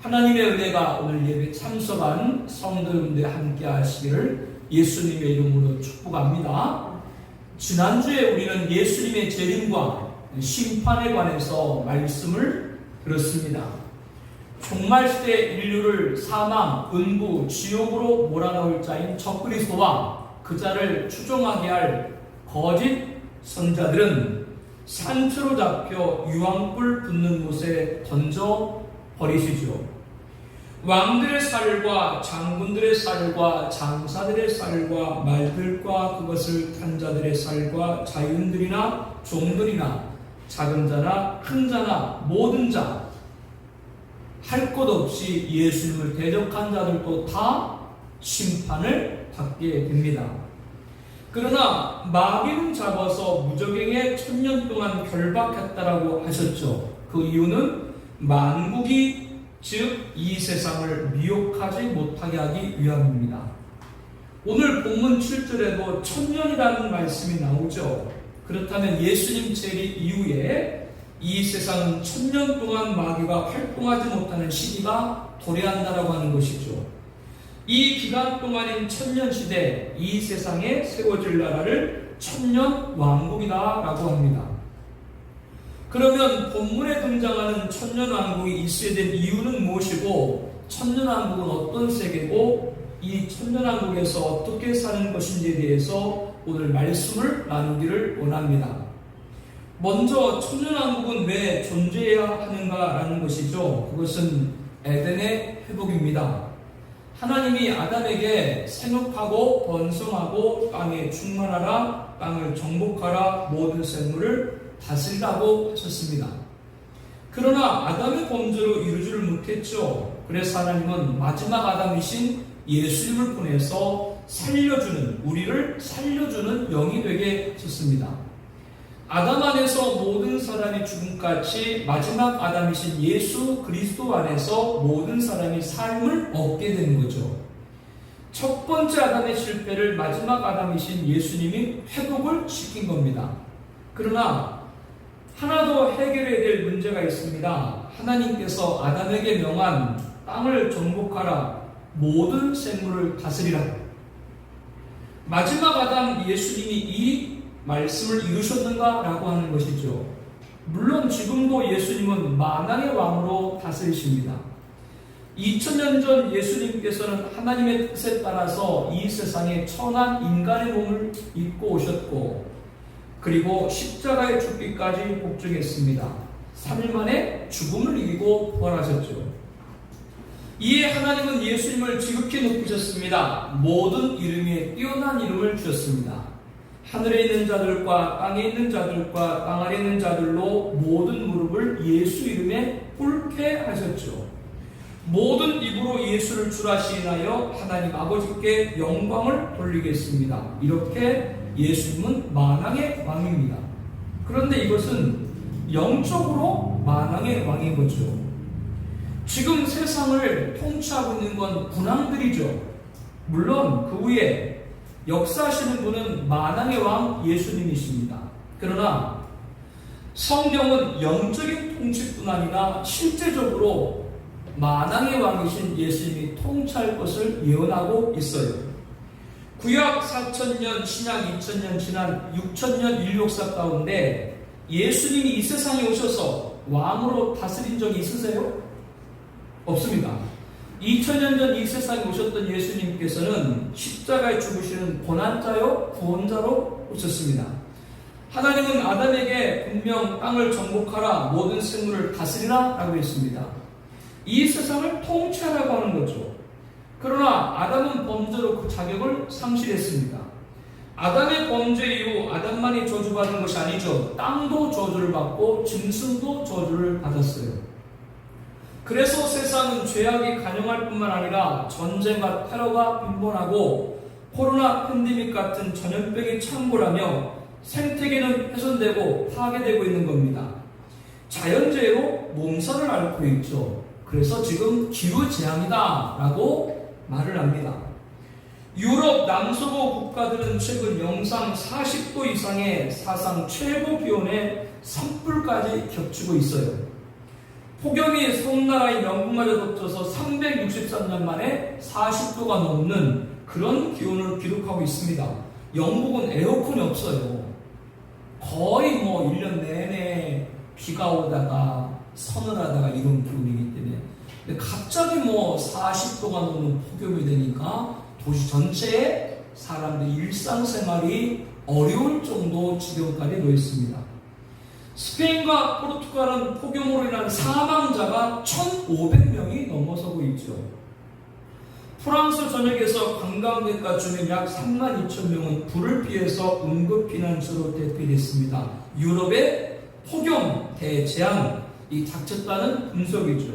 하나님의 은혜가 오늘 예배 참석한 성도님들 함께 하시기를 예수님의 이름으로 축복합니다. 지난주에 우리는 예수님의 재림과 심판에 관해서 말씀을 들었습니다. 종말시대 인류를 사망, 음부, 지옥으로 몰아넣을 자인 적그리스도와 그 자를 추종하게 할 거짓 선자들은 산채로 잡혀 유황불 붙는 곳에 던져 버리시죠. 왕들의 살과 장군들의 살과 장사들의 살과 말들과 그것을 탄 자들의 살과 자윤들이나 종들이나 작은 자나 큰 자나 모든 자 할 것 없이 예수님을 대적한 자들도 다 심판을 받게 됩니다. 그러나 마귀는 잡아서 무저갱에 1000년 동안 결박했다라고 하셨죠. 그 이유는 만국이 즉 이 세상을 미혹하지 못하게 하기 위함입니다. 오늘 본문 7절에도 1000년이라는 말씀이 나오죠. 그렇다면 예수님 재림 이후에 이 세상은 1000년 동안 마귀가 활동하지 못하는 시기가 도래한다라고 하는 것이죠. 이 기간 동안인 1000년 시대, 이 세상에 세워질 나라를 1000년 왕국이다라고 합니다. 그러면 본문에 등장하는 1000년 왕국이 있어야 된 이유는 무엇이고, 1000년 왕국은 어떤 세계고, 이 1000년 왕국에서 어떻게 사는 것인지에 대해서 오늘 말씀을 나누기를 원합니다. 먼저 1000년 왕국은 왜 존재해야 하는가라는 것이죠. 그것은 에덴의 회복입니다. 하나님이 아담에게 생육하고 번성하고 땅에 충만하라, 땅을 정복하라, 모든 생물을 다스리라고 하셨습니다. 그러나 아담의 범죄로 이루지를 못했죠. 그래서 하나님은 마지막 아담이신 예수님을 보내서 우리를 살려주는 영이 되게 하셨습니다. 아담 안에서 모든 사람이 죽음같이 마지막 아담이신 예수 그리스도 안에서 모든 사람이 삶을 얻게 되는 거죠. 첫 번째 아담의 실패를 마지막 아담이신 예수님이 회복을 시킨 겁니다. 그러나 하나 더 해결해야 될 문제가 있습니다. 하나님께서 아담에게 명한 땅을 정복하라, 모든 생물을 다스리라. 마지막 아담 예수님이 이 말씀을 이루셨는가? 라고 하는 것이죠. 물론 지금도 예수님은 만왕의 왕으로 다스리십니다. 2000년 전 예수님께서는 하나님의 뜻에 따라서 이 세상에 천한 인간의 몸을 입고 오셨고, 그리고 십자가에 죽기까지 복종했습니다. 3일 만에 죽음을 이기고 부활하셨죠. 이에 하나님은 예수님을 지극히 높이셨습니다. 모든 이름에 뛰어난 이름을 주셨습니다. 하늘에 있는 자들과 땅에 있는 자들과 땅 아래 있는 자들로 모든 무릎을 예수 이름에 꿇게 하셨죠. 모든 입으로 예수를 주라 시인하여 하나님 아버지께 영광을 돌리겠습니다. 이렇게 예수님은 만왕의 왕입니다. 그런데 이것은 영적으로 만왕의 왕인 거죠. 지금 세상을 통치하고 있는 건 군왕들이죠. 물론 그 위에 역사하시는 분은 만왕의 왕 예수님이십니다. 그러나 성경은 영적인 통치뿐 아니라 실제적으로 만왕의 왕이신 예수님이 통치할 것을 예언하고 있어요. 구약 4000년, 신약 2000년 지난 6000년 인류 역사 가운데 예수님이 이 세상에 오셔서 왕으로 다스린 적이 있으세요? 없습니다. 2000년 전 이 세상에 오셨던 예수님께서는 십자가에 죽으시는 고난자요 구원자로 오셨습니다. 하나님은 아담에게 분명 땅을 정복하라, 모든 생물을 다스리라 라고 했습니다. 이 세상을 통치하라고 하는 거죠. 그러나 아담은 범죄로 그 자격을 상실했습니다. 아담의 범죄 이후 아담만이 저주받은 것이 아니죠. 땅도 저주를 받고 짐승도 저주를 받았어요. 그래서 세상은 죄악이 간영할 뿐만 아니라 전쟁과 테러가 빈번하고 코로나 팬데믹 같은 전염병이 창궐하며 생태계는 훼손되고 파괴되고 있는 겁니다. 자연재해로 몸살을 앓고 있죠. 그래서 지금 기후재앙이다 라고 말을 합니다. 유럽 남서부 국가들은 최근 영상 40도 이상의 사상 최고 기온에 산불까지 겹치고 있어요. 폭염이 섬나라의 영국마저 덮쳐서 363년 만에 40도가 넘는 그런 기온을 기록하고 있습니다. 영국은 에어컨이 없어요. 거의 1년 내내 비가 오다가 서늘하다가 이런 기온이기 때문에. 근데 갑자기 40도가 넘는 폭염이 되니까 도시 전체에 사람들의 일상생활이 어려울 정도 지경까지 놓였습니다. 스페인과 포르투갈은 폭염으로 인한 사망자가 1,500명이 넘어서고 있죠. 프랑스 전역에서 관광객과 주민 약 32,000명은 불을 피해서 응급避難처로 대피됐습니다. 유럽의 폭염 대재앙이 닥쳤다는 분석이죠.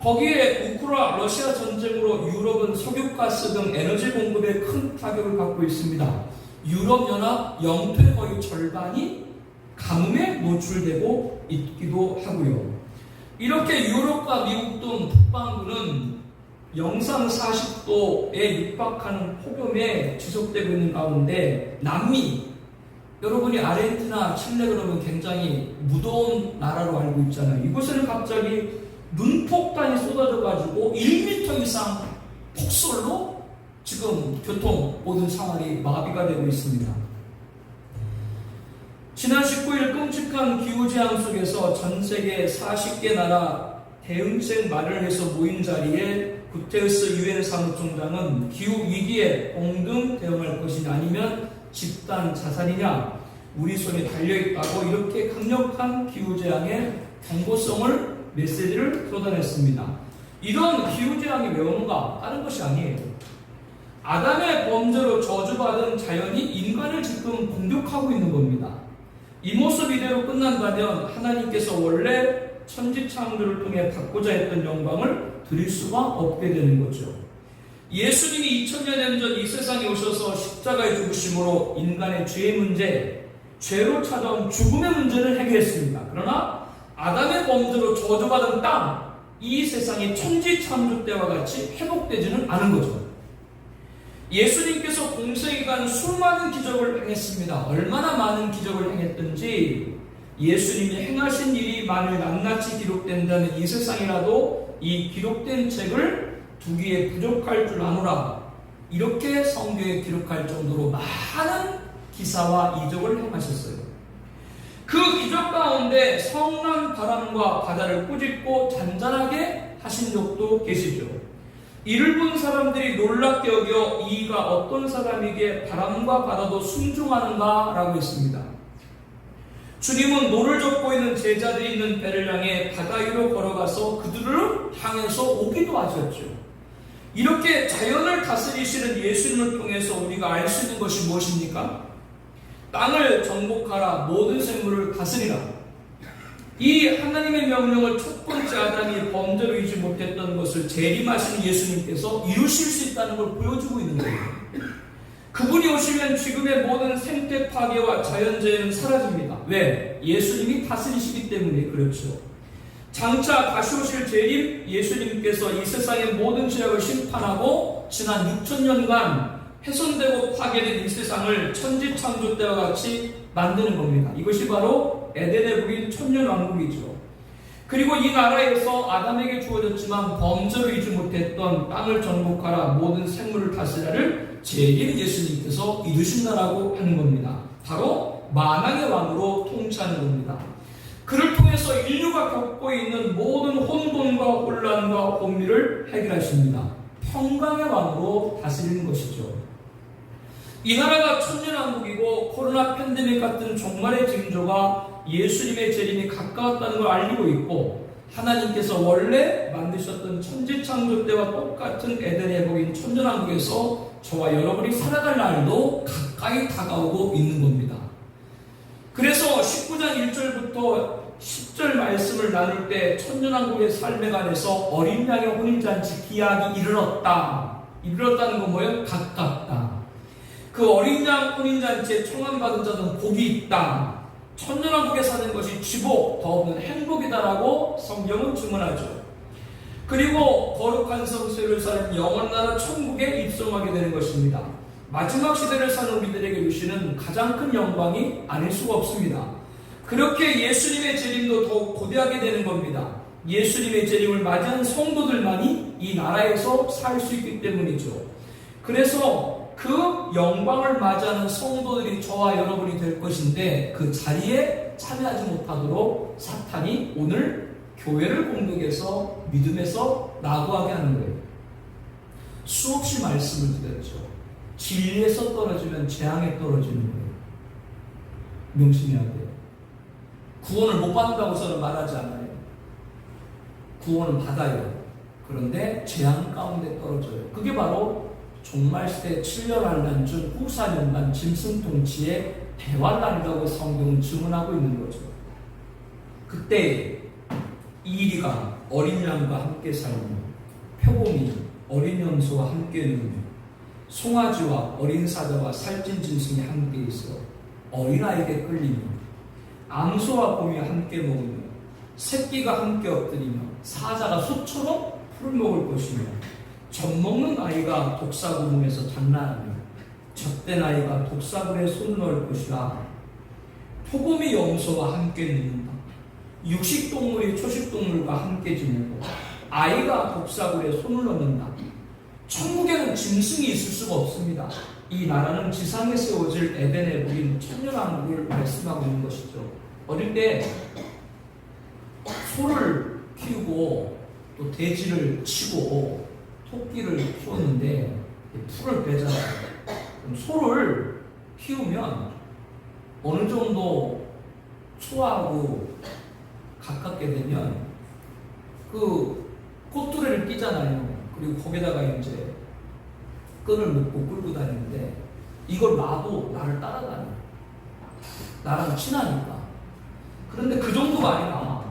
거기에 우크라 러시아 전쟁으로 유럽은 석유가스 등 에너지 공급에 큰 타격을 받고 있습니다. 유럽연합 영토의 거의 절반이 가뭄에 노출되고 있기도 하고요. 이렇게 유럽과 미국 등 북반구는 영상 40도에 육박하는 폭염에 지속되고 있는 가운데 남미, 여러분이 아르헨티나, 칠레 그러면 굉장히 무더운 나라로 알고 있잖아요. 이곳에는 갑자기 눈폭탄이 쏟아져가지고 1m 이상 폭설로 지금 교통 모든 상황이 마비가 되고 있습니다. 지난 19일 끔찍한 기후재앙 속에서 전세계 40개 나라 대응책 마련해서 모인 자리에 구테르스 유엔 사무총장은 기후 위기에 공동 대응할 것이냐 아니면 집단 자살이냐 우리 손에 달려있다고 이렇게 강력한 기후재앙의 경고성을 메시지를 쏟아냈습니다. 이런 기후재앙이 왜 오는가? 다른 것이 아니에요. 아담의 범죄로 저주받은 자연이 인간을 지금 공격하고 있는 겁니다. 이 모습 이대로 끝난다면 하나님께서 원래 천지창조를 통해 받고자 했던 영광을 드릴 수가 없게 되는 거죠. 예수님이 2000년 전 이 세상에 오셔서 십자가에 죽으심으로 인간의 죄의 문제, 죄로 찾아온 죽음의 문제를 해결했습니다. 그러나 아담의 범죄로 저주받은 땅, 이 세상이 천지창조 때와 같이 회복되지는 않은 거죠. 예수님께서 공생기간 수많은 기적을 행했습니다. 얼마나 많은 기적을 행했든지 예수님이 행하신 일이 만일 낱낱이 기록된다면 이 세상이라도 이 기록된 책을 두기에 부족할 줄 아노라. 이렇게 성경에 기록할 정도로 많은 기사와 이적을 행하셨어요. 그 기적 가운데 성난 바람과 바다를 꾸짖고 잔잔하게 하신 적도 계시죠. 이를 본 사람들이 놀랍게 여겨 이가 어떤 사람에게 바람과 바다도 순종하는가 라고 했습니다. 주님은 노를 젓고 있는 제자들이 있는 배를 향해 바다 위로 걸어가서 그들을 향해서 오기도 하셨죠. 이렇게 자연을 다스리시는 예수님을 통해서 우리가 알 수 있는 것이 무엇입니까? 땅을 정복하라, 모든 생물을 다스리라. 이 하나님의 명령을 첫 번째 아담이 범죄로 이루지 못했던 것을 재림하신 예수님께서 이루실 수 있다는 걸 보여주고 있는 거예요. 그분이 오시면 지금의 모든 생태 파괴와 자연재해는 사라집니다. 왜? 예수님이 다스리시기 때문에 그렇죠. 장차 다시 오실 재림 예수님께서 이 세상의 모든 죄악을 심판하고 지난 6,000년간 훼손되고 파괴된 이 세상을 천지창조 때와 같이 만드는 겁니다. 이것이 바로 에덴의 북인 천년왕국이죠. 그리고 이 나라에서 아담에게 주어졌지만 범죄로 이루지 못했던 땅을 정복하라, 모든 생물을 다스리라를 재림 예수님께서 이루신다라고 하는 겁니다. 바로 만왕의 왕으로 통치하는 겁니다. 그를 통해서 인류가 겪고 있는 모든 혼돈과 혼란과 혼미를 해결하십니다. 평강의 왕으로 다스리는 것이죠. 이 나라가 천년왕국이고 코로나 팬데믹 같은 종말의 징조가 예수님의 재림이 가까웠다는 걸 알리고 있고, 하나님께서 원래 만드셨던 천지창조 때와 똑같은 에덴의 복인 천년왕국에서 저와 여러분이 살아갈 날도 가까이 다가오고 있는 겁니다. 그래서 19장 1절부터 10절 말씀을 나눌 때 천년왕국의 삶에 관해서 어린 양의 혼인잔치 기약이 이르렀다. 이르렀다는 건 뭐예요? 가깝다. 그 어린 양 혼인잔치에 청함받은 자는 복이 있다. 천년왕국에 사는 것이 지복, 더 없는 행복이다라고 성경은 증언하죠. 그리고 거룩한 성세를 사는 영원나라 천국에 입성하게 되는 것입니다. 마지막 시대를 사는 우리들에게 주시는 가장 큰 영광이 아닐 수가 없습니다. 그렇게 예수님의 재림도 더욱 고대하게 되는 겁니다. 예수님의 재림을 맞이한 성도들만이 이 나라에서 살 수 있기 때문이죠. 그래서 그 영광을 맞이하는 성도들이 저와 여러분이 될 것인데 그 자리에 참여하지 못하도록 사탄이 오늘 교회를 공격해서 믿음에서 나고하게 하는 거예요. 수없이 말씀을 드렸죠. 진리에서 떨어지면 재앙에 떨어지는 거예요. 명심해야 돼요. 구원을 못 받는다고 저는 말하지 않아요. 구원을 받아요. 그런데 재앙 가운데 떨어져요. 그게 바로 종말시대 7년할 난중 후사년간 짐승통치의 대환란이라고 성경은 증언하고 있는 거죠. 그때 이리가 어린 양과 함께 살며 표범이 어린 염소와 함께 누며 송아지와 어린 사자와 살찐 짐승이 함께 있어 어린아이에게 끌리며 암소와 곰이 함께 먹으며 새끼가 함께 엎드리며 사자가 소처럼 풀을 먹을 것이며 젖먹는 아이가 독사구멍에서 장난하며 젖된 아이가 독사굴에 손을 넣을 것이라. 표범이 염소와 함께 눕는다. 육식동물이 초식동물과 함께 지내고 아이가 독사굴에 손을 넣는다. 천국에는 짐승이 있을 수가 없습니다. 이 나라는 지상에 세워질 에덴의 부인 천년왕국을 말씀하고 있는 것이죠. 어릴 때 소를 키우고 또 돼지를 치고 토끼를 키웠는데 풀을 빼잖아요. 그럼 소를 키우면 어느 정도 소하고 가깝게 되면 그 꽃두레를 끼잖아요. 그리고 거기다가 이제 끈을 묶고 끌고 다니는데 이걸 놔도 나를 따라다녀. 나랑 친하니까. 그런데 그 정도가 아니라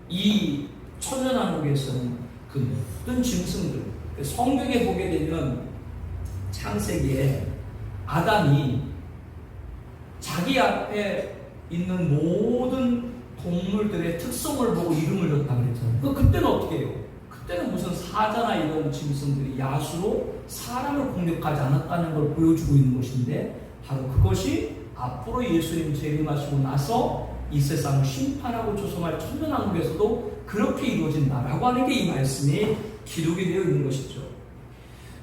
이 천연왕국에서는 그 모든 짐승들, 성경에 보게 되면 창세기에 아담이 자기 앞에 있는 모든 동물들의 특성을 보고 이름을 줬다고 그랬잖아요. 그때는 어떻게 해요? 그때는 무슨 사자나 이런 짐승들이 야수로 사람을 공격하지 않았다는 걸 보여주고 있는 것인데 바로 그것이 앞으로 예수님 재림하시고 나서 이 세상을 심판하고 조성할 천년왕국에서도 그렇게 이루어진다라고 하는 게 이 말씀이 기록이 되어 있는 것이죠.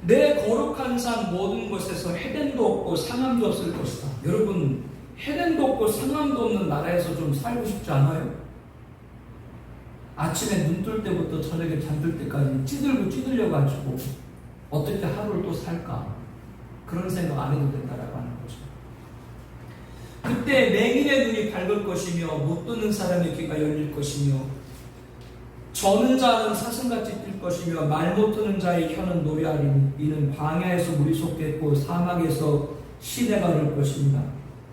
내 거룩한 산 모든 곳에서 해변도 없고 상암도 없을 것이다. 여러분, 해변도 없고 상암도 없는 나라에서 좀 살고 싶지 않아요? 아침에 눈 뜰 때부터 저녁에 잠들 때까지 찌들려가지고 어떻게 하루를 또 살까? 그런 생각 안 해도 된다라고 하는 거죠. 그때 맹인의 눈이 밝을 것이며 못 듣는 사람의 귀가 열릴 것이며 저는 자는 사슴같이 뛸 것이며 말 못 듣는 자의 혀는 노래하리니 이는 광야에서 물이 솟겠고 사막에서 시내가 흐를 것입니다.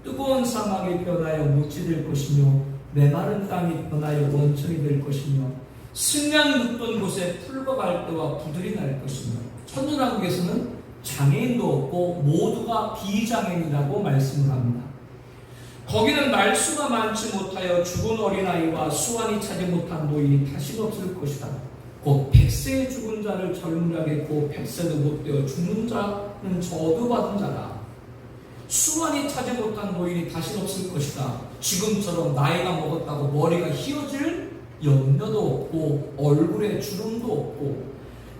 뜨거운 사막이 변하여 묻지 될 것이며 메마른 땅이 변하여 원천이 될 것이며 승량 눕던 곳에 풀과 갈대와 부들이 날 것이며 천년왕국에서는 장애인도 없고 모두가 비장애인이라고 말씀을 합니다. 거기는 말수가 많지 못하여 죽은 어린아이와 수완이 차지 못한 노인이 다시 없을 것이다. 곧 100세의 죽은 자를 젊은 자겠고 100세도 못 되어 죽는 자는 저주받은 자라. 수완이 차지 못한 노인이 다시 없을 것이다. 지금처럼 나이가 먹었다고 머리가 휘어질 염려도 없고 얼굴에 주름도 없고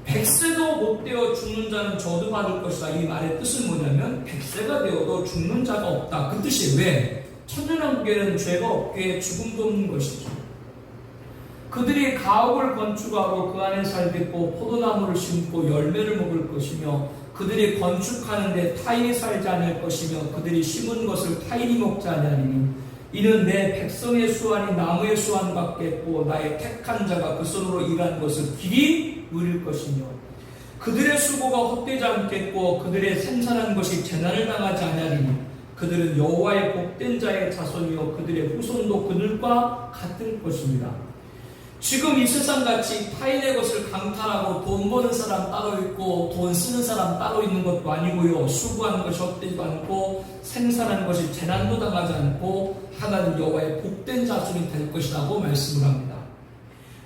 100세도 못 되어 죽는 자는 저주받을 것이다. 이 말의 뜻은 뭐냐면 100세가 되어도 죽는 자가 없다. 그 뜻이 왜? 천년왕국에는 죄가 없게 죽음도 없는 것이죠. 그들이 가옥을 건축하고 그 안에 살겠고 포도나무를 심고 열매를 먹을 것이며 그들이 건축하는데 타인이 살지 않을 것이며 그들이 심은 것을 타인이 먹지 아니하리니 이는 내 백성의 수완이 나무의 수완 같겠고 나의 택한 자가 그 손으로 일한 것을 길이 누릴 것이며 그들의 수고가 헛되지 않겠고 그들의 생산한 것이 재난을 당하지 아니하리니 그들은 여호와의 복된 자의 자손이요 그들의 후손도 그들과 같을 것입니다. 지금 이 세상같이 타인의 것을 강탈하고 돈 버는 사람 따로 있고 돈 쓰는 사람 따로 있는 것도 아니고요. 수고하는 것이 헛되지 않고 생산하는 것이 재난도 당하지 않고 하나님 여호와의 복된 자손이 될 것이라고 말씀을 합니다.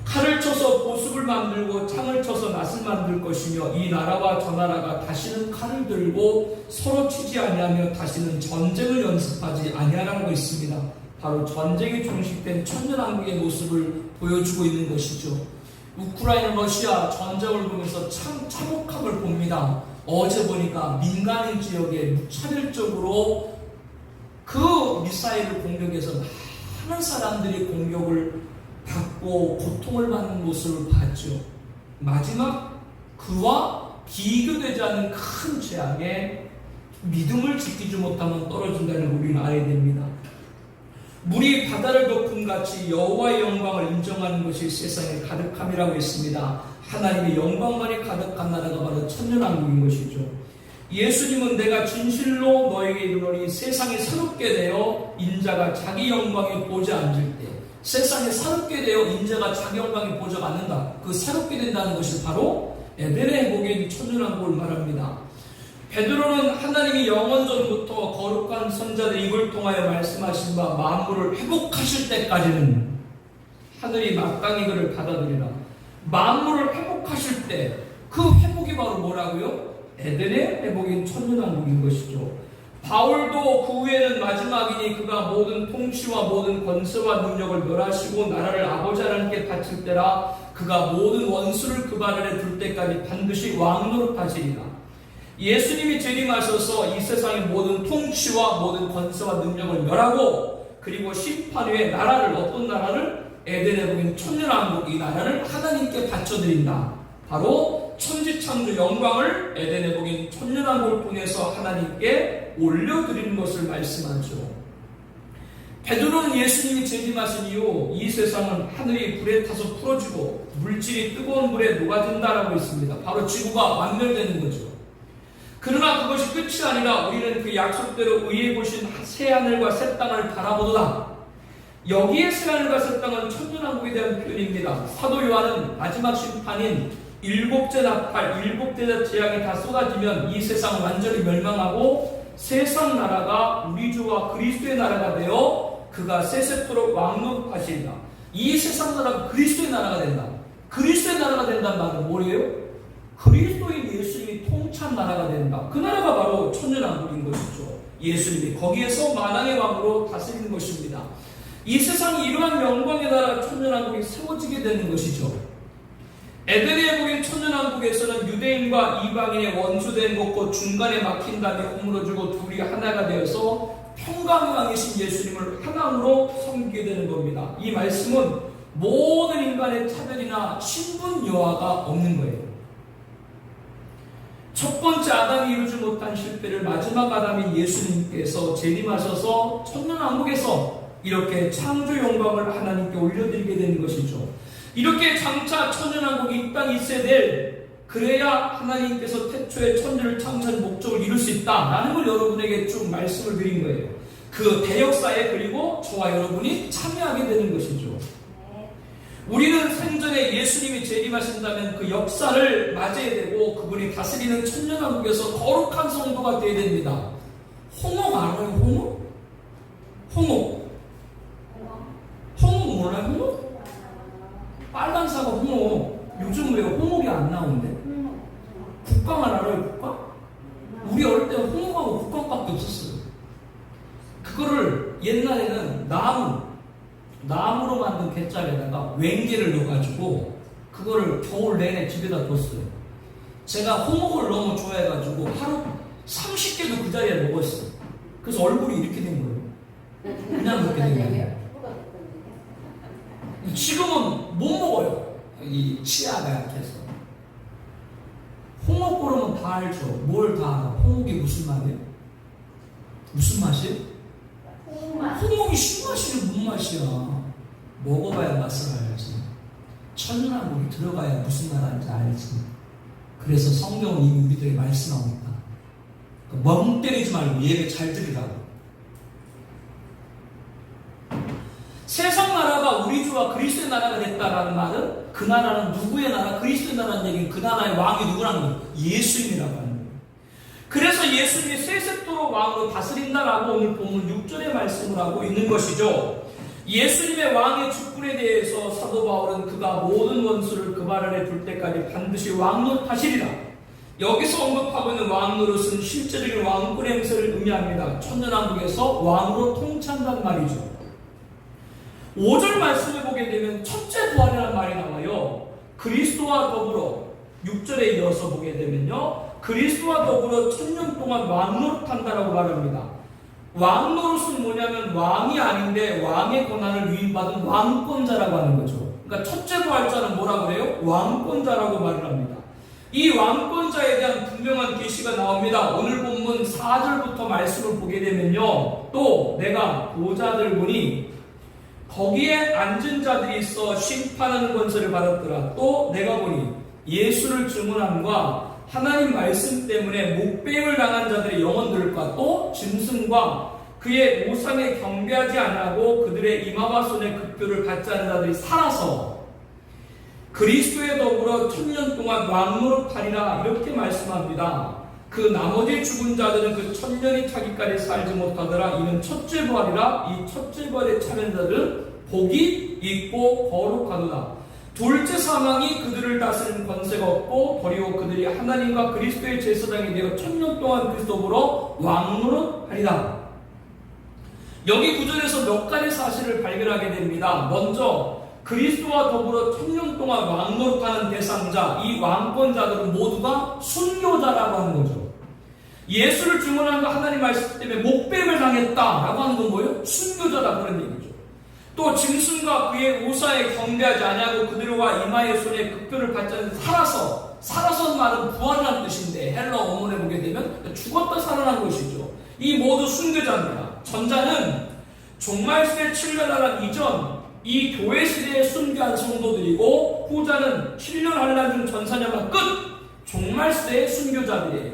칼을 쳐서 보습을 만들고 창을 쳐서 낫을 만들 것이며 이 나라와 저 나라가 다시는 칼을 들고 서로 치지 아니하며 다시는 전쟁을 연습하지 아니하라고 있습니다. 바로 전쟁이 종식된 천년왕국의 모습을 보여주고 있는 것이죠. 우크라이나 러시아 전쟁을 보면서 참 참혹함을 봅니다. 어제 보니까 민간인 지역에 무차별적으로 그 미사일을 공격해서 많은 사람들이 공격을 받고 고통을 받는 모습을 봤죠. 마지막 그와 비교되지 않는 큰 재앙에 믿음을 지키지 못하면 떨어진다는 걸 우리는 알아야 됩니다. 물이 바다를 덮은 같이 여호와의 영광을 인정하는 것이 세상에 가득함이라고 했습니다. 하나님의 영광만이 가득한 나라가 바로 천년왕국인 것이죠. 예수님은 내가 진실로 너에게 이르노니 세상에 새롭게 되어 인자가 자기 영광에 보좌 앉을 때, 세상에 새롭게 되어 인자가 자기 영광에 보좌 앉는다. 그 새롭게 된다는 것이 바로 에덴의 복인 천년왕국을 말합니다. 베드로는 하나님이 영원전부터 거룩한 선자들의 입을 통하여 말씀하신 바 만물을 회복하실 때까지는 하늘이 마땅히 그를 받아들이라. 만물을 회복하실 때 그 회복이 바로 뭐라고요? 에덴의 회복인 천년왕국인 것이죠. 바울도 그 후에는 마지막이니 그가 모든 통치와 모든 권세와 능력을 멸하시고 나라를 아버지 하나님께 바칠 때라. 그가 모든 원수를 그 발 아래 둘 때까지 반드시 왕노릇하시리라. 예수님이 재림하셔서 이 세상의 모든 통치와 모든 권세와 능력을 멸하고 그리고 심판 후에 나라를, 어떤 나라를? 에덴에 보인 천년왕국, 이 나라를 하나님께 바쳐드린다. 바로 천지창조 영광을 에덴에 보인 천년왕국을 통해서 하나님께 올려드리는 것을 말씀하죠. 베드로는 예수님이 재림하신 이후 이 세상은 하늘이 불에 타서 풀어지고 물질이 뜨거운 물에 녹아든다라고 했습니다. 바로 지구가 완멸되는 거죠. 그러나 그것이 끝이 아니라 우리는 그 약속대로 의에 보신 새하늘과 새 땅을 바라보도다. 여기에 새하늘과 새 땅은 천년왕국에 대한 표현입니다. 사도 요한은 마지막 심판인 일곱째 나팔, 일곱째 재앙이 다 쏟아지면 이 세상은 완전히 멸망하고 세상 나라가 우리 주와 그리스도의 나라가 되어 그가 세세토록 왕노릇하시리라. 이 세상 나라가 그리스도의 나라가 된다. 그리스도의 나라가 된다는 말은 뭐예요? 그리스도인 예수님이 통치한 나라가 된다. 그 나라가 바로 천년왕국인 것이죠. 예수님이 거기에서 만왕의 왕으로 다스리는 것입니다. 이 세상이 이러한 영광의 나라 천년왕국이 세워지게 되는 것이죠. 에덴의 복인 천년왕국에서는 유대인과 이방인의 원수된 것과 중간에 막힌 다음에 허물어지고 둘이 하나가 되어서 평강의 왕이신 예수님을 하나로 섬기게 되는 겁니다. 이 말씀은 모든 인간의 차별이나 신분 여하가 없는 거예요. 첫 번째 아담이 이루지 못한 실패를 마지막 아담인 예수님께서 재림하셔서 천년왕국에서 이렇게 창조 영광을 하나님께 올려드리게 되는 것이죠. 이렇게 장차 천년왕국이 이 땅에 있어야 될, 그래야 하나님께서 태초에 천지를 창조한 목적을 이룰 수 있다라는 걸 여러분에게 쭉 말씀을 드린 거예요. 그 대역사에 그리고 저와 여러분이 참여하게 되는 것이죠. 우리는 생전에 예수님이 재림하신다면 그 역사를 맞이해야 되고 그분이 다스리는 천년왕국에서 거룩한 성도가 되어야 됩니다. 홍옥 알아요? 홍옥? 홍옥 몰라요? 홍옥? 빨간 사과 홍옥. 요즘 왜 홍옥이 안 나오는데? 국광을 알아요? 국광? 우리 어릴 때는 홍옥하고 국광밖에 없었어요. 그거를 옛날에는 나무로 만든 뱃살에다가 웽게를 넣어가지고 그거를 겨울 내내 집에다 뒀어요. 제가 홍옥을 너무 좋아해가지고 하루 30개도 그 자리에 먹었어요. 그래서 얼굴이 이렇게 된 거예요. 그냥 그렇게 된 거예요. 지금은 못 먹어요. 이 치아가 약해서. 홍옥 그러면 다 알죠. 뭘 다 알아? 홍옥이 무슨 맛이에요? 무슨 맛이에요? 홍옥이 신맛이에요? 무슨 맛이야? 먹어봐야 맛을 알지. 천년왕국이 들어가야 무슨 나라인지 알지. 그래서 성경은 이미 우리들에게 말씀합니다. 멍 때리지 말고 예배 잘 들으라고. 세상 나라가 우리 주와 그리스도의 나라가 됐다라는 말은 그 나라는 누구의 나라? 그리스도의 나라는 얘기는 그 나라의 왕이 누구라는 거예요? 예수님이라고 하는 거예요. 그래서 예수님이 세세토록 왕으로 다스린다라고 오늘 본문 6절의 말씀을 하고 있는 것이죠. 예수님의 왕의 직분에 대해서 사도 바울은 그가 모든 원수를 그 발 아래 둘 때까지 반드시 왕노릇하시리라. 여기서 언급하고 있는 왕노릇은 실제적인 왕권의 행세를 의미합니다. 천년왕국에서 왕으로 통치한다는 말이죠. 5절 말씀을 보게 되면 첫째 부활이라는 말이 나와요. 그리스도와 더불어 6절에 이어서 보게 되면요, 그리스도와 더불어 1000년 동안 왕노릇한다라고 말합니다. 왕노릇은 뭐냐면 왕이 아닌데 왕의 권한을 위임받은 왕권자라고 하는 거죠. 그러니까 첫째 부활자는 뭐라고 그래요? 왕권자라고 말을 합니다. 이 왕권자에 대한 분명한 계시가 나옵니다. 오늘 본문 4절부터 말씀을 보게 되면요, 또 내가 보좌를 보니 거기에 앉은 자들이 있어 심판하는 권세를 받았더라. 또 내가 보니 예수를 증언함과 하나님 말씀 때문에 목배임을 당한 자들의 영혼들과 또 짐승과 그의 우상에 경배하지 아니하고 그들의 이마와 손에 급표를 받지 않은 자들이 살아서 그리스도에 더불어 1000년 동안 왕노릇하리라, 이렇게 말씀합니다. 그 나머지 죽은 자들은 그 1000년이 차기까지 살지 못하더라. 이는 첫째 부활이라. 이 첫째 부활에 참여한 자들은 복이 있고 거룩하도다. 둘째 사망이 그들을 다스리는 권세가 없고 버리고 그들이 하나님과 그리스도의 제사장이 되어 1000년 동안 그리스도로 왕노릇하리라. 여기 구절에서 몇 가지 사실을 발견하게 됩니다. 먼저 그리스도와 더불어 1000년 동안 왕노릇하는 대상자, 이 왕권자들은 모두가 순교자라고 하는 거죠. 예수를 증언한 하나님 말씀 때문에 목배임을 당했다라고 하는 건 뭐예요? 순교자다, 그런 얘기죠. 또 짐승과 그의 우사에 경배하지 아니하고 그들과 이마의 손에 급표를 받지 않는 살아서 말은 부활이라는 뜻인데 헬러 원문에 보게 되면 죽었다 살아난 것이죠. 이 모두 순교자입니다. 전자는 종말시대 7년하란 이전 이 교회 시대에 순교한 성도들이고, 후자는 7년 한란 중 전사년만 끝 종말시대의 순교자들이에요.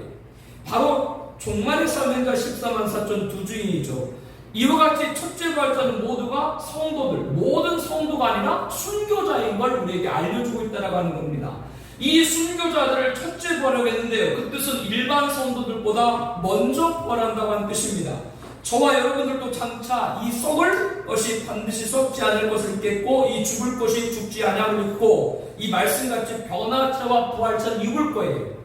바로 종말의 사명자 14만 4천 두 주인이죠. 이와 같이 첫째 부활자는 모두가 성도들, 모든 성도가 아니라 순교자인 걸 우리에게 알려주고 있다고 하는 겁니다. 이 순교자들을 첫째 부활이라고 했는데요, 그 뜻은 일반 성도들보다 먼저 부활한다고 하는 뜻입니다. 저와 여러분들도 장차 이 썩을 것이 반드시 썩지 않을 것을 믿겠고, 이 죽을 것이 죽지 아니함을 믿고, 이 말씀같이 변화체와 부활체는 입을 거예요.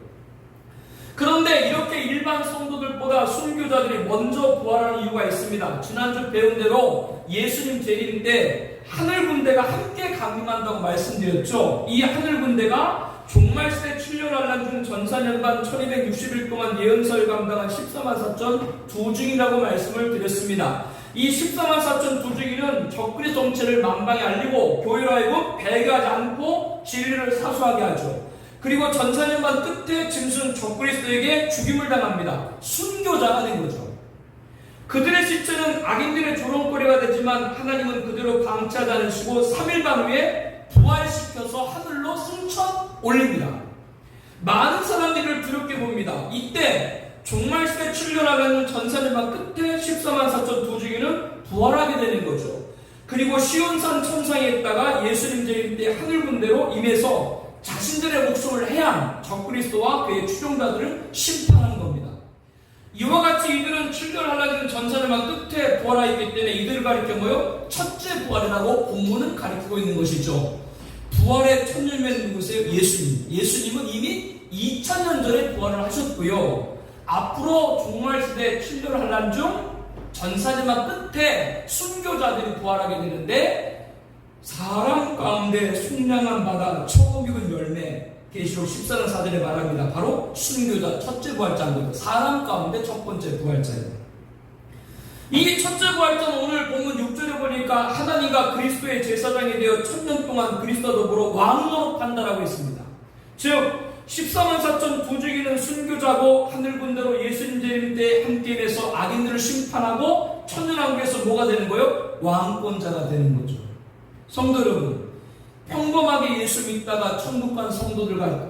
그런데 이렇게 일반 성도들보다 순교자들이 먼저 부활하는 이유가 있습니다. 지난주 배운 대로 예수님 재림 때 하늘 군대가 함께 강림한다고 말씀드렸죠. 이 하늘 군대가 종말시대 7년 한란 중 전사년간 1260일 동안 예언서를 감당한 14만 4천 두 증인이라고 말씀을 드렸습니다. 이 14만 4천 두 증인은 적그리스도 정체를 만방에 알리고 교회로 하여금 배교하지 않고 진리를 사수하게 하죠. 그리고 전사년간 끝에 짐승 적그리스도에게 죽임을 당합니다. 순교자가 된 거죠. 그들의 시체는 악인들의 조롱거리가 되지만 하나님은 그대로 방치하지 않으시고 3일반 후에 부활시켜서 하늘로 승천 올립니다. 많은 사람들을 두렵게 봅니다. 이때 종말시대 7년 하면 전사년간 끝에 14만 4천 두 증인은 부활하게 되는 거죠. 그리고 시온산 천상에 있다가 예수님 재림 때 하늘 군대로 임해서 자신들의 목숨을 해한 적그리스도와 그의 추종자들을 심판하는 겁니다. 이와 같이 이들은 7년 한란전 전사년만 끝에 부활하였기 때문에 이들을 가리켜 뭐요? 첫째 부활이라고 본문은 가리키고 있는 것이죠. 부활의 첫 열매는 누구세요? 예수님. 예수님은 이미 2000년 전에 부활을 하셨고요. 앞으로 종말시대 7년 한란 중 전사년만 끝에 순교자들이 부활하게 되는데, 사람 가운데 속량한 바다 처음 익은 열매, 계시록 14장 4절에 말합니다. 바로 순교자 첫째 부활자인 거예요. 사람 가운데 첫 번째 부활자예요. 이 첫째 부활자는 오늘 본문 6절에 보니까 하나님과 그리스도의 제사장이 되어 1000년 동안 그리스도와 더불어 왕노릇한다라고 했습니다. 즉 14만 4천 두 증인은 순교자고 하늘 군대로 예수님 재림 때 함께해서 악인들을 심판하고 천년왕국에서 뭐가 되는 거예요? 왕권자가 되는 거죠. 성도 여러분, 평범하게 예수 믿다가 천국 간 성도들과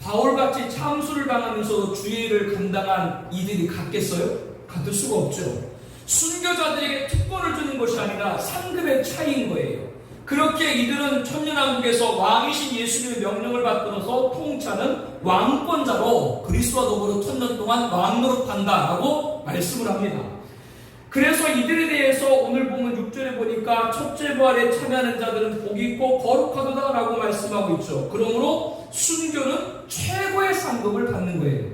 바울같이 참수를 당하면서도 주의 일을 감당한 이들이 같겠어요? 같을 수가 없죠. 순교자들에게 특권을 주는 것이 아니라 상급의 차이인 거예요. 그렇게 이들은 천년왕국에서 왕이신 예수님의 명령을 받들어서 통치하는 왕권자로 그리스도와 더불어 1000년 동안 왕노릇한다라고 말씀을 합니다. 그래서 이들에 대해서 오늘 보면 6절에 보니까 첫째 부활에 참여하는 자들은 복이 있고 거룩하도다라고 말씀하고 있죠. 그러므로 순교는 최고의 상급을 받는 거예요.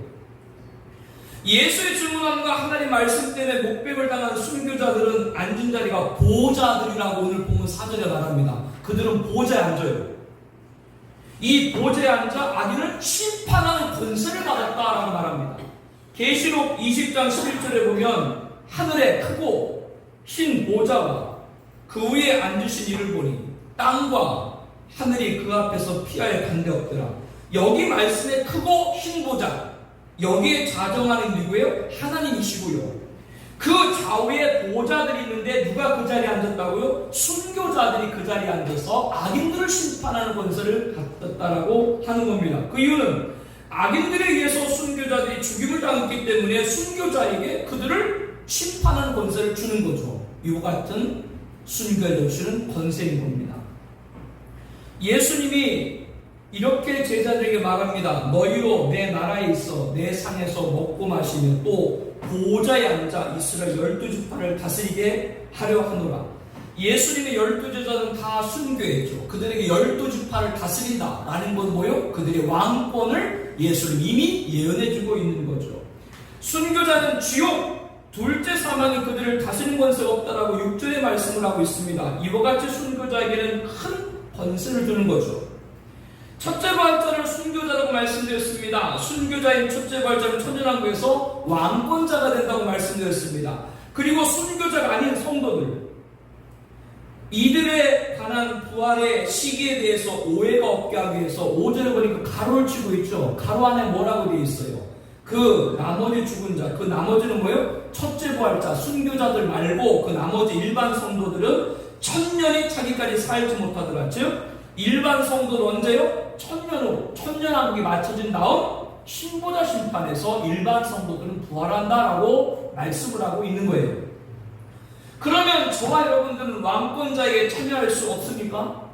예수의 증언함과 하나님 말씀 때문에 목배를 당한 순교자들은 앉은 자리가 보좌들이라고 오늘 보면 4절에 말합니다. 그들은 보좌에 앉아요. 이 보좌에 앉아 악인을 심판하는 권세를 받았다라고 말합니다. 계시록 20장 11절에 보면 하늘에 크고 흰 보좌와 그 위에 앉으신 이를 보니 땅과 하늘이 그 앞에서 피하여 간데 없더라. 여기 말씀에 크고 흰 보좌, 여기에 자정하는 누구예요? 하나님이시고요. 그 좌우에 보좌들이 있는데 누가 그 자리에 앉았다고요? 순교자들이 그 자리에 앉아서 악인들을 심판하는 권세를 갖았다라고 하는 겁니다. 그 이유는 악인들에 의해서 순교자들이 죽임을 당했기 때문에 순교자에게 그들을 심판하는 권세를 주는 거죠. 이와 같은 순교에 주시는 권세인 겁니다. 예수님이 이렇게 제자들에게 말합니다. 너희로 내 나라에 있어 내 상에서 먹고 마시며 또 보좌에 앉아 이스라엘 12지파를 다스리게 하려 하노라. 예수님의 12제자는 다 순교했죠. 그들에게 12지파를 다스린다라는 건 뭐예요? 그들의 왕권을 예수는 이미 예언해주고 있는 거죠. 순교자는 지옥, 둘째 사망이 그들을 다스리는 권세가 없다라고 6절에 말씀을 하고 있습니다. 이와 같이 순교자에게는 큰 권세를 주는 거죠. 첫째 부활자를 순교자라고 말씀드렸습니다. 순교자인 첫째 부활자는 천년왕국에서 왕권자가 된다고 말씀드렸습니다. 그리고 순교자가 아닌 성도들, 이들에 관한 부활의 시기에 대해서 오해가 없게 하기 위해서 5절에 보니까 가로를 치고 있죠. 가로 안에 뭐라고 되어 있어요? 그 나머지 죽은 자, 그 나머지는 뭐예요? 첫째 부활자, 순교자들 말고 그 나머지 일반 성도들은 천년이 차기까지 살지 못하더라. 즉 일반 성도는 언제요? 천년 후, 천년왕국이 맞춰진 다음 신보자 심판에서 일반 성도들은 부활한다라고 말씀을 하고 있는 거예요. 그러면 저와 여러분들은 왕권자에게 참여할 수 없습니까?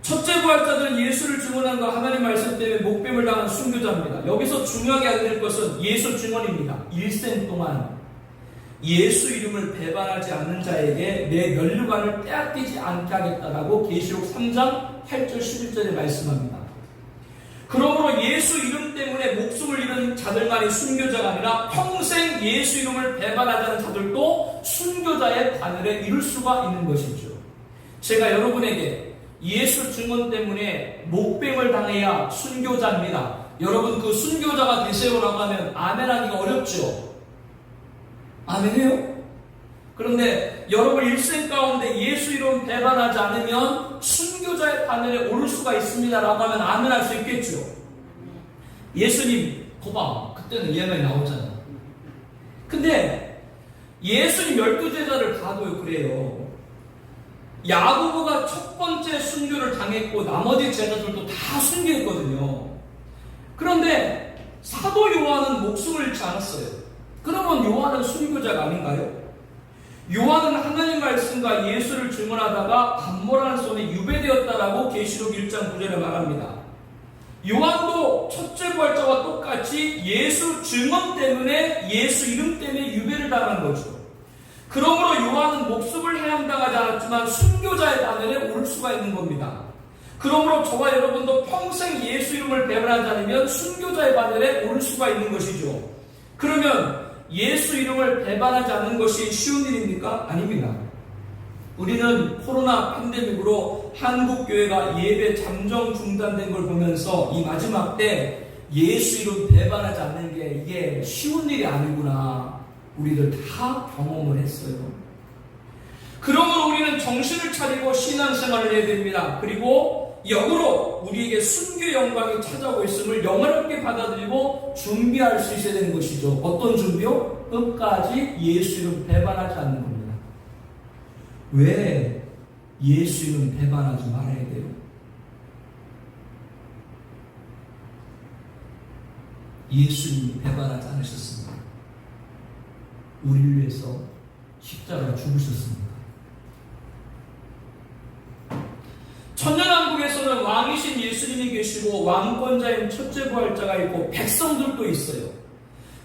첫째 부활자들은 예수를 증언한과 하나님 말씀 때문에 목뱀을 당한 순교자입니다. 여기서 중요하게 알아야 될 것은 예수 증언입니다. 일생 동안 예수 이름을 배반하지 않는 자에게 내 면류관을 빼앗기지 않게 하겠다라고 계시록 3장 8절 11절에 말씀합니다. 그러므로 예수 이름 때문에 목숨을 잃은 자들만이 순교자가 아니라 평생 예수 이름을 배반하지 않은 자들도 순교자의 바늘에 이룰 수가 있는 것이죠. 제가 여러분에게 예수 증언 때문에 목뱀을 당해야 순교자입니다. 여러분 그 순교자가 되세요라고 하면 아멘 하기가 어렵죠. 아멘해요? 그런데 여러분 일생 가운데 예수 이름 배반하지 않으면 순교자의 바늘에 오를 수가 있습니다 라고 하면 아멘 할 수 있겠죠. 예수님 거봐, 그때는 예언이 나오잖아. 근데 예수님 12제자를 봐도요 그래요. 야고보가 첫 번째 순교를 당했고 나머지 제자들도 다 순교했거든요. 그런데 사도 요한은 목숨을 잃지 않았어요. 그러면 요한은 순교자가 아닌가요? 요한은 하나님 말씀과 예수를 증언하다가 감모라는 손에 유배되었다라고 계시록 1장 9절에 말합니다. 요한도 첫째 부활자와 똑같이 예수 증언 때문에 예수 이름 때문에 유배를 당한 거죠. 그러므로 요한은 목숨을 해양당하지 않았지만 순교자의 바늘에 올 수가 있는 겁니다. 그러므로 저와 여러분도 평생 예수 이름을 배반하지 않으면 순교자의 바늘에 올 수가 있는 것이죠. 그러면 예수 이름을 배반하지 않는 것이 쉬운 일입니까? 아닙니다. 우리는 코로나 팬데믹으로 한국교회가 예배 잠정 중단된 걸 보면서 이 마지막 때 예수 이름 배반하지 않는 게 이게 쉬운 일이 아니구나 우리들 다 경험을 했어요. 그러므로 우리는 정신을 차리고 신앙생활을 해야 됩니다. 그리고 역으로 우리에게 순교 영광이 찾아오고 있음을 영원하게 받아들이고 준비할 수 있어야 되는 것이죠. 어떤 준비요? 끝까지 예수 이름 배반하지 않는 겁니다. 왜 예수 이름 배반하지 말아야 돼요? 예수님이 배반하지 않으셨습니다. 우리를 위해서 십자가에 죽으셨습니다. 천년왕국에서는 왕이신 예수님이 계시고 왕권자인 첫째 부활자가 있고 백성들도 있어요.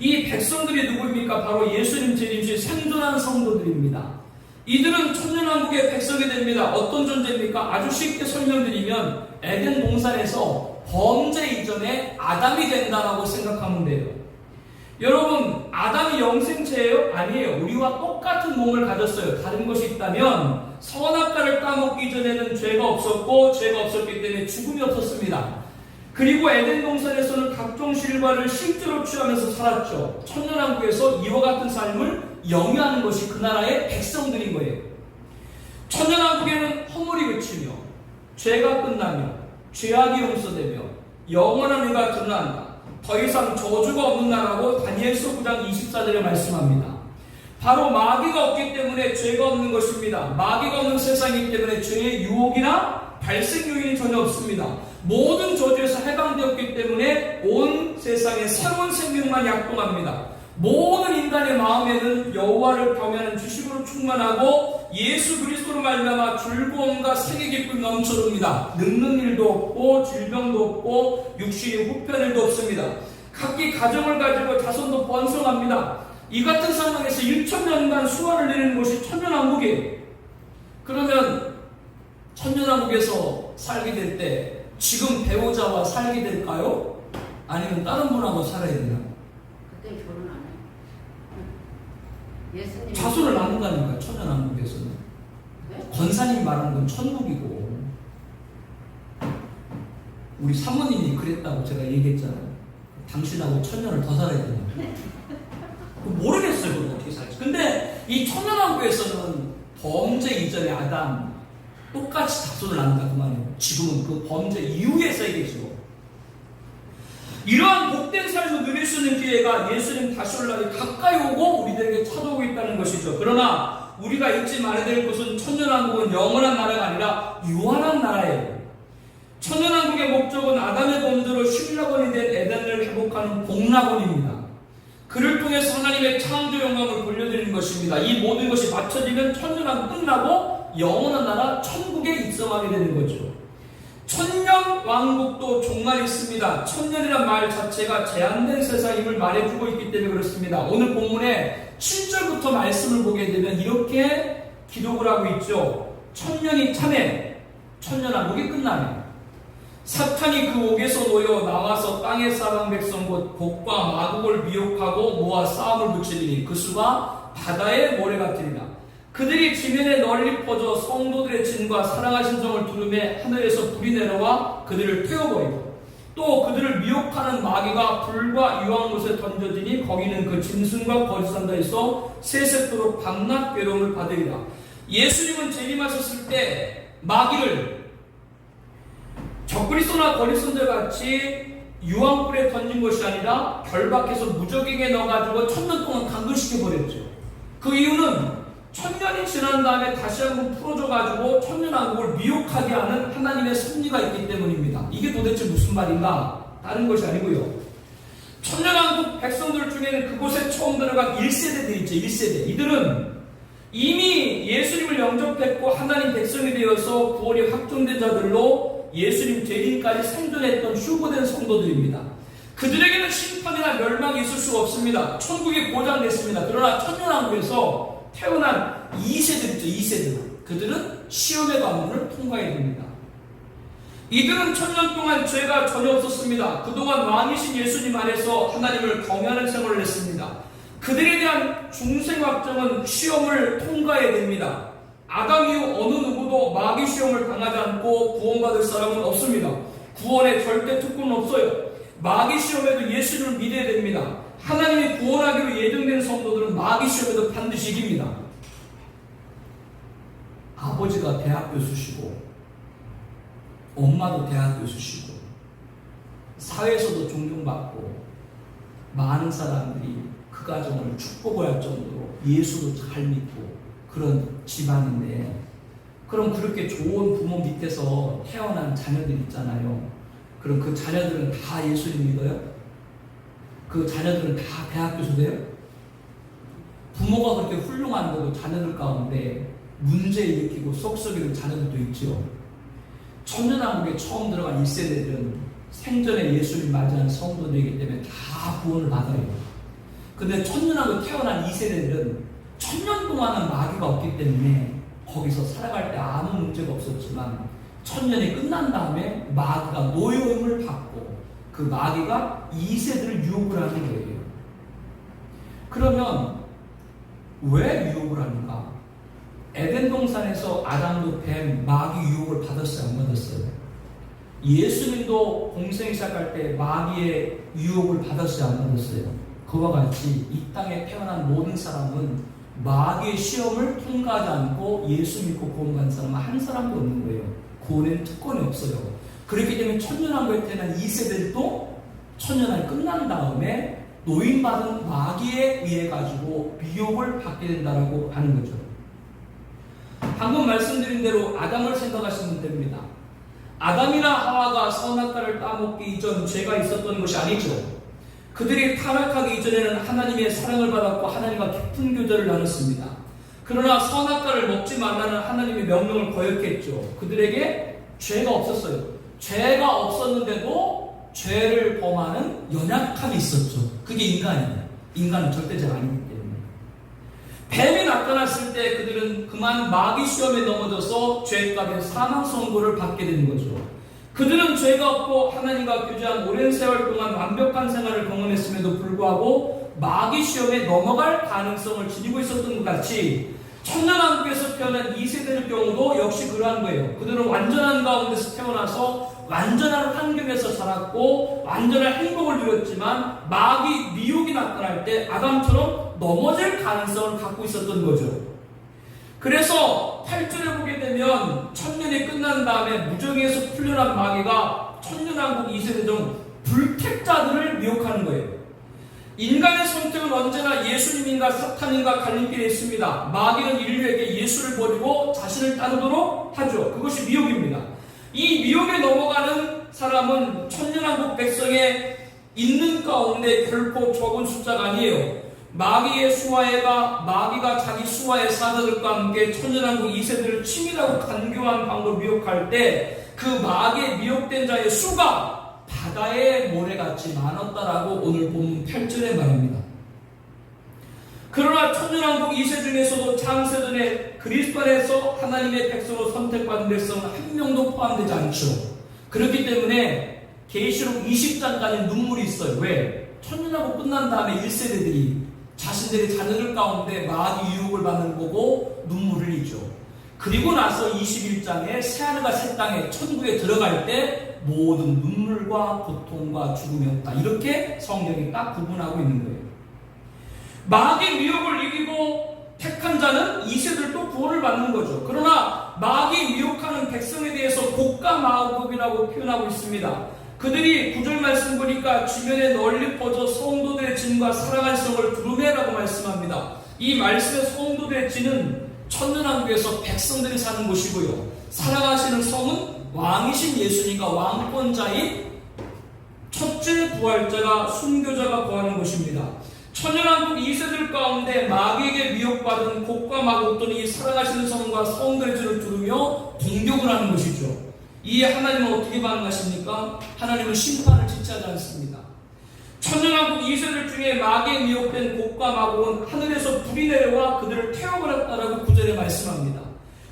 이 백성들이 누구입니까? 바로 예수님 재림시 생존한 성도들입니다. 이들은 천년왕국의 백성이 됩니다. 어떤 존재입니까? 아주 쉽게 설명드리면 에덴 동산에서 범죄 이전에 아담이 된다라고 생각하면 돼요. 여러분, 아담이 영생체예요? 아니에요. 우리와 똑같은 몸을 가졌어요. 다른 것이 있다면 선악과를 따먹기 전에는 죄가 없었고 죄가 없었기 때문에 죽음이 없었습니다. 그리고 에덴 동산에서는 각종 실과를 실제로 취하면서 살았죠. 천년왕국에서 이와 같은 삶을 영위하는 것이 그 나라의 백성들인 거예요. 천년왕국에는 허물이 그치며 죄가 끝나며 죄악이 용서되며 영원한 의가 드러난다. 더 이상 저주가 없는 나라고 다니엘서 9장 24절에 말씀합니다. 바로 마귀가 없기 때문에 죄가 없는 것입니다. 마귀가 없는 세상이기 때문에 죄의 유혹이나 발생 요인이 전혀 없습니다. 모든 저주에서 해방되었기 때문에 온 세상에 새로운 생명만 약동합니다. 모든 인간의 마음에는 여호와를 경외하는 지식으로 충만하고 예수 그리스도로 말미암아 즐거움과 세계 기쁨이 넘쳐납니다. 늙는 일도 없고 질병도 없고 육신이 후패할 일도 없습니다. 각기 가정을 가지고 자손도 번성합니다. 이 같은 상황에서 1,000년간 수화를 내리는 것이 천년왕국이에요. 그러면 천년왕국에서 살게 될 때 지금 배우자와 살게 될까요? 아니면 다른 분하고 살아야 되나? 그때 결혼 안 해요. 예수님 자손을 낳는다니까 천년왕국에서는. 네? 권사님이 말하는 건 천국이고 우리 사모님이 그랬다고 제가 얘기했잖아요. 당신하고 천년을 더 살아야 되냐. 모르겠어요. 그건 어떻게 살지. 근데 이 천년왕국에서는 범죄 이전의 아담 똑같이 자손을 낳는다 그 말이에요. 지금은 그 범죄 이후의 세계죠. 이러한 복된 삶을 누릴 수 있는 기회가 예수님 다시 올 날이 가까이 오고 우리들에게 찾아오고 있다는 것이죠. 그러나 우리가 잊지 말아야 될 것은 천년왕국은 영원한 나라가 아니라 유한한 나라예요. 천년왕국의 목적은 아담의 범죄로 신라곤이 된 에덴을 회복하는 복락원입니다. 그를 통해서 하나님의 창조 영광을 돌려드리는 것입니다. 이 모든 것이 맞춰지면 천년왕국 끝나고 영원한 나라 천국에 입성하게 되는 거죠. 천년왕국도 종말이 있습니다. 천년이란 말 자체가 제한된 세상임을 말해주고 있기 때문에 그렇습니다. 오늘 본문에 7절부터 말씀을 보게 되면 이렇게 기록을 하고 있죠. 천년이 차면 천년왕국이 끝나면 사탄이 그 옥에서 놓여 나와서 땅의 사방 백성 곧 곡과 마곡을 미혹하고 모아 싸움을 붙이리니 그 수가 바다의 모래 같으리라. 그들이 지면에 널리 퍼져 성도들의 진과 사랑하신 성을 두르매 하늘에서 불이 내려와 그들을 태워버리고 또 그들을 미혹하는 마귀가 불과 유황 곳에 던져지니 거기는 그 짐승과 거짓한 자에서 세세토록 밤낮 괴로움을 받으리라. 예수님은 재림하셨을 때 마귀를 적그리스도나 거짓선자 같이 유황불에 던진 것이 아니라 결박해서 무적에게 넣어가지고 천년 동안 감금시켜버렸죠. 그 이유는 천년이 지난 다음에 다시 한번 풀어줘가지고 천년왕국을 미혹하게 하는 하나님의 섭리가 있기 때문입니다. 이게 도대체 무슨 말인가? 다른 것이 아니고요. 천년왕국 백성들 중에는 그곳에 처음 들어간 1세대들 있죠. 1세대. 이들은 이미 예수님을 영접했고 하나님 백성이 되어서 구원이 확정된 자들로 예수님 재림까지 생존했던 휴거된 성도들입니다. 그들에게는 심판이나 멸망이 있을 수가 없습니다. 천국이 보장됐습니다. 그러나 천년왕국에서 태어난 2세들 있죠. 2세들. 그들은 시험의 관문을 통과해야 됩니다. 이들은 천년 동안 죄가 전혀 없었습니다. 그동안 왕이신 예수님 안에서 하나님을 경외하는 생활을 했습니다. 그들에 대한 중생 확정은 시험을 통과해야 됩니다. 아담 이후 어느 누구도 마귀 시험을 당하지 않고 구원받을 사람은 없습니다. 구원의 절대 특권은 없어요. 마귀 시험에도 예수님을 믿어야 됩니다. 하나님이 구원하기로 예정된 성도들은 마귀 시험에도 반드시 이깁니다. 아버지가 대학 교수시고 엄마도 대학 교수시고 사회에서도 존경받고 많은 사람들이 그 가정을 축복을 할 정도로 예수도 잘 믿고 그런 집안인데 그럼 그렇게 좋은 부모 밑에서 태어난 자녀들 있잖아요. 그럼 그 자녀들은 다 예수님 믿어요? 그 자녀들은 다 대학 교수 돼요? 부모가 그렇게 훌륭한데도 자녀들 가운데 문제 일으키고 썩썩이는 자녀들도 있죠. 천년왕국에 처음 들어간 1세대들은 생전에 예수님 맞이한 성도들이기 때문에 다 구원을 받아요. 근데 천년왕국에 태어난 2세대들은 천년 동안은 마귀가 없기 때문에 거기서 살아갈 때 아무 문제가 없었지만 천년이 끝난 다음에 마귀가 노여움을 받고 그 마귀가 2세들을 유혹을 하는 거예요. 그러면 왜 유혹을 하는가? 에덴 동산에서 아담도 뱀, 마귀 유혹을 받았어요, 안 받았어요? 예수님도 공생 시작할 때 마귀의 유혹을 받았어요, 안 받았어요? 그와 같이 이 땅에 태어난 모든 사람은 마귀의 시험을 통과하지 않고 예수 믿고 구원받은 사람은 한 사람도 없는 거예요. 구원에는 특권이 없어요. 그렇기 때문에 천년왕국에 태어난 2세들도 천년왕이 끝난 다음에 노인받은 마귀에 의해 가지고 미혹을 받게 된다라고 하는 거죠. 방금 말씀드린 대로 아담을 생각하시면 됩니다. 아담이나 하와가 선악과를 따먹기 이전 죄가 있었던 것이 아니죠. 그들이 타락하기 이전에는 하나님의 사랑을 받았고 하나님과 깊은 교제를 나눴습니다. 그러나 선악과를 먹지 말라는 하나님의 명령을 거역했죠. 그들에게 죄가 없었어요. 죄가 없었는데도 죄를 범하는 연약함이 있었죠. 그게 인간이에요. 인간은 절대자가 아니기 때문에. 뱀이 나타났을 때 그들은 그만 마귀 시험에 넘어져서 죄값의 사망 선고를 받게 되는 거죠. 그들은 죄가 없고 하나님과 교제한 오랜 세월 동안 완벽한 생활을 경험했음에도 불구하고 마귀 시험에 넘어갈 가능성을 지니고 있었던 것 같이 천년왕국에서 태어난 2세대의 경우도 역시 그러한 거예요. 그들은 완전한 가운데서 태어나서 완전한 환경에서 자랐고 완전한 행복을 누렸지만 마귀 미혹이 나타날 때 아담처럼 넘어질 가능성을 갖고 있었던 거죠. 그래서 8절에 보게 되면 천년이 끝난 다음에 무정에서 풀려난 마귀가 천년왕국 2세대 중 불택자들을 미혹하는 거예요. 인간의 선택은 언제나 예수님인가 사탄인가 갈림길에 있습니다. 마귀는 인류에게 예수를 버리고 자신을 따르도록 하죠. 그것이 미혹입니다. 이 미혹에 넘어가는 사람은 천년왕국 백성에 있는 가운데 결코 적은 숫자가 아니에요. 마귀의 수하애가 마귀가 자기 수하의 사자들과 함께 천년왕국 2세들을 치밀하고 간교한 방법으로 미혹할 때 그 마귀의 미혹된 자의 수가 바다의 모래같이 많았다라고 오늘 본문 8절에 말합니다. 그러나 천년왕국 2세 중에서도 창세전에 그리스도 안에서 하나님의 백성으로 선택받은 백성은 한 명도 포함되지 않죠. 그렇기 때문에 계시록 20장까지 눈물이 있어요. 왜? 천년왕국 끝난 다음에 1세대들이 자신들의 자녀들 가운데 마귀 유혹을 받는 거고 눈물을 흘리죠. 그리고 나서 21장에 새하늘과 새 땅에 천국에 들어갈 때 모든 눈물과 고통과 죽음이 없다. 이렇게 성경이 딱 구분하고 있는 거예요. 마귀 미혹을 이기고 택한 자는 2세들도 구원을 받는 거죠. 그러나 마귀 미혹하는 백성에 대해서 곡가마곡이라고 표현하고 있습니다. 그들이 9절 말씀 보니까 주변에 널리 퍼져 성도들의 진과 사랑할 성을 두루매라고 말씀합니다. 이 말씀의 성도들의 진은 천년왕국에서 백성들이 사는 곳이고요. 사랑하시는 성은 왕이신 예수님과 왕권자인 첫째 부활자가 순교자가 거하는 곳입니다. 천년왕국 2세들 가운데 마귀에게 미혹받은 곡과 마곡들이 사랑하시는 성과 성들의 진을 두르며 공격을 하는 것이죠. 이에 하나님은 어떻게 반응하십니까? 하나님은 심판을 지체하지 않습니다. 천년왕국 2세들 중에 마귀에 미혹된 곡과 마곡은 하늘에서 불이 내려와 그들을 태워버렸다라고 9절에 말씀합니다.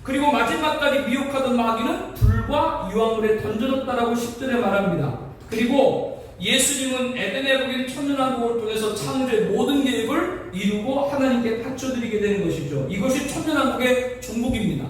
그리고 마지막까지 미혹하던 마귀는 불과 유황물에 던져졌다라고 10절에 말합니다. 그리고 예수님은 에덴에 복인 천년왕국을 통해서 창조의 모든 계획을 이루고 하나님께 바쳐드리게 되는 것이죠. 이것이 천년왕국의 종국입니다.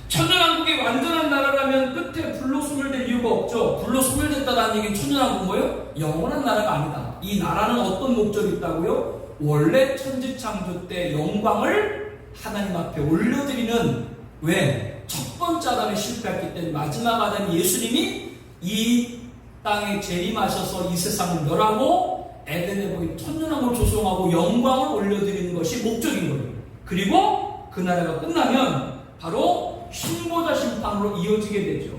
천년왕국이 완전한 나라라면 끝에 불로 소멸될 이유가 없죠. 불로 소멸됐다는 얘기는 천년왕국 뭐예요? 영원한 나라가 아니다. 이 나라는 어떤 목적이 있다고요? 원래 천지창조 때 영광을 하나님 앞에 올려드리는, 왜? 첫 번째 아담이 실패했기 때문에 마지막 아담 예수님이 이 땅에 재림하셔서 이 세상을 멸하고 에덴에 보인 천년왕국을 조성하고 영광을 올려드리는 것이 목적인 거예요. 그리고 그 나라가 끝나면 바로 신보자 심판으로 이어지게 되죠.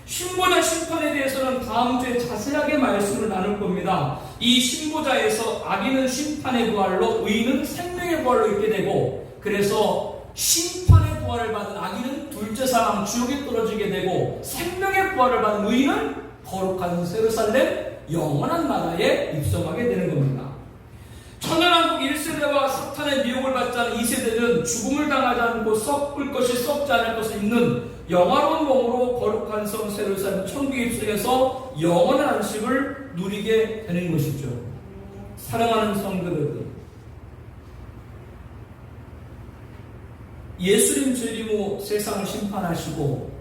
신보자 심판에 대해서는 다음 주에 자세하게 말씀을 나눌 겁니다. 이 신보자에서 악인은 심판의 부활로 의인은 생명의 부활로 있게 되고, 그래서 심판의 부활을 받은 악인은 둘째 사망 지옥에 떨어지게 되고, 생명의 부활을 받은 의인은 거룩한 예루살렘 영원한 나라에 입성하게 되는 겁니다. 천년왕국 1세대와 사탄의 미혹을 받지 않은 2세대는 죽음을 당하지 않고 썩을 것이 썩지 않을 것을 입는 영화로운 몸으로 거룩한 성 예루살렘 천국에 입성해서 영원한 안식을 누리게 되는 것이죠. 사랑하는 성도들, 예수님 재림 후 세상을 심판하시고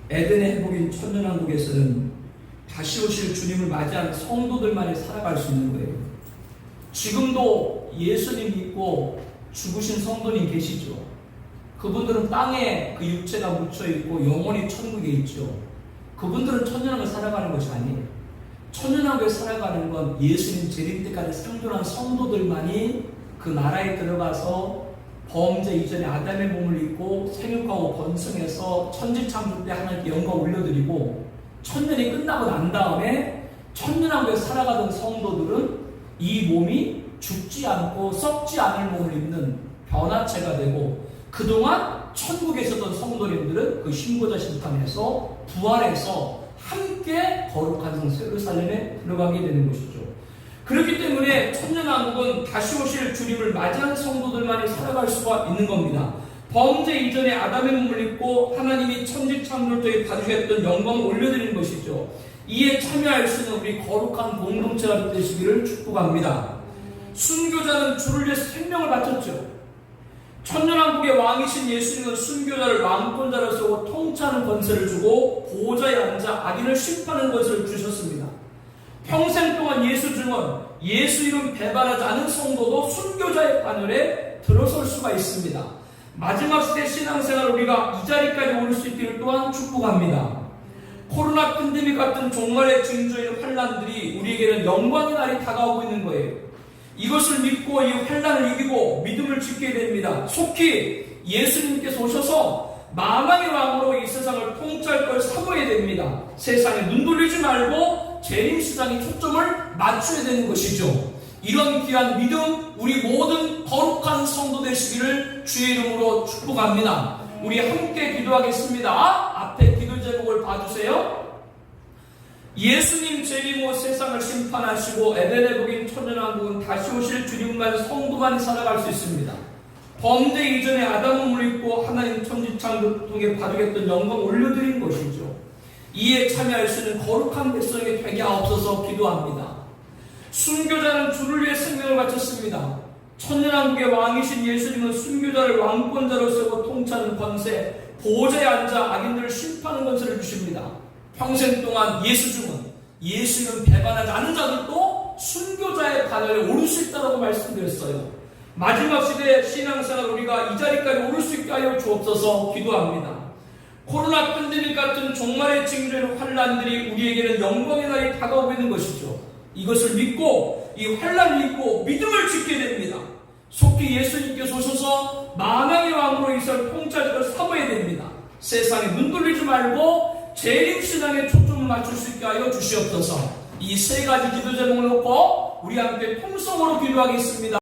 에덴의 회복인 천년왕국에서는 다시 오실 주님을 맞이하는 성도들만이 살아갈 수 있는 거예요. 지금도 예수님 믿고 죽으신 성도님 계시죠. 그분들은 땅에 그 육체가 묻혀있고 영원히 천국에 있죠. 그분들은 천년왕국에 살아가는 것이 아니에요. 천년왕국에 살아가는 건 예수님 재림 때까지 생존한 성도들만이 그 나라에 들어가서 범죄 이전에 아담의 몸을 입고 생육하고 번성해서 천지창조 때 하나님께 영광 올려드리고 천년이 끝나고 난 다음에 천년왕국에 살아가던 성도들은 이 몸이 죽지 않고 썩지 않을 몸을 입는 변화체가 되고, 그동안 천국에 있었던 성도님들은 그 신고자 심판에서 부활해서 함께 거룩한 성 예루살렘에 들어가게 되는 것이죠. 그렇기 때문에 천년왕국은 다시 오실 주님을 맞이한 성도들만이 살아갈 수가 있는 겁니다. 범죄 이전에 아담의 몸을 입고 하나님이 천지창조를 받으셨던 영광을 올려드리는 것이죠. 이에 참여할 수 있는 우리 거룩한 공동체가 되시기를 축복합니다. 순교자는 주를 위해서 생명을 바쳤죠. 천년왕국의 왕이신 예수님은 순교자를 왕권자로 세우고 통치하는 권세를 주고 보좌에 앉아 악인을 심판하는 권세를 주셨습니다. 평생 동안 예수 증언, 예수 이름 배반하지 않은 성도도 순교자의 반열에 들어설 수가 있습니다. 마지막 시대 신앙생활 우리가 이 자리까지 오를 수 있기를 또한 축복합니다. 코로나 팬데믹 같은 종말의 징조인 환란들이 우리에게는 영광의 날이 다가오고 있는 거예요. 이것을 믿고 이 환란을 이기고 믿음을 지켜야 됩니다. 속히 예수님께서 오셔서 만왕의 왕으로 이 세상을 통치할 걸 사모해야 됩니다. 세상에 눈 돌리지 말고 재림시장에 초점을 맞춰야 되는 것이죠. 이런 귀한 믿음, 우리 모든 거룩한 성도 되시기를 주의 이름으로 축복합니다. 우리 함께 기도하겠습니다. 앞에 기도 제목을 봐주세요. 예수님 재림 후 세상을 심판하시고 에덴의 복인 천년왕국은 다시 오실 주님만 성도만이 살아갈 수 있습니다. 범죄 이전에 아담을 물리고 하나님 천지창조 통해 받으겠던 영광 올려드린 것이죠. 이에 참여할 수 있는 거룩한 백성이 되게 하옵소서 기도합니다. 순교자는 주를 위해 생명을 바쳤습니다. 천년왕국의 왕이신 예수님은 순교자를 왕권자로 세우고 통치하는 권세, 보좌에 앉아 악인들을 심판하는 권세를 주십니다. 평생 동안 예수 증언, 예수님은 배반하지 않은 자들도 순교자의 반열에 오를 수 있다고 말씀드렸어요. 마지막 시대의 신앙생활 우리가 이 자리까지 오를 수 있게 하여 주옵소서 기도합니다. 코로나 팬데믹 같은 종말의 징조인 환란들이 우리에게는 영광의 날이 다가오고 있는 것이죠. 이것을 믿고 이 환란을 믿고 믿음을 지켜야 됩니다. 속히 예수님께서 오셔서 만왕의 왕으로 이스라엘 통치할 것을 사모해야 됩니다. 세상에 눈 돌리지 말고 재림신앙에 초점을 맞출 수 있게 하여 주시옵소서. 이 세 가지 기도 제목을 놓고 우리 함께 통성으로 기도하겠습니다.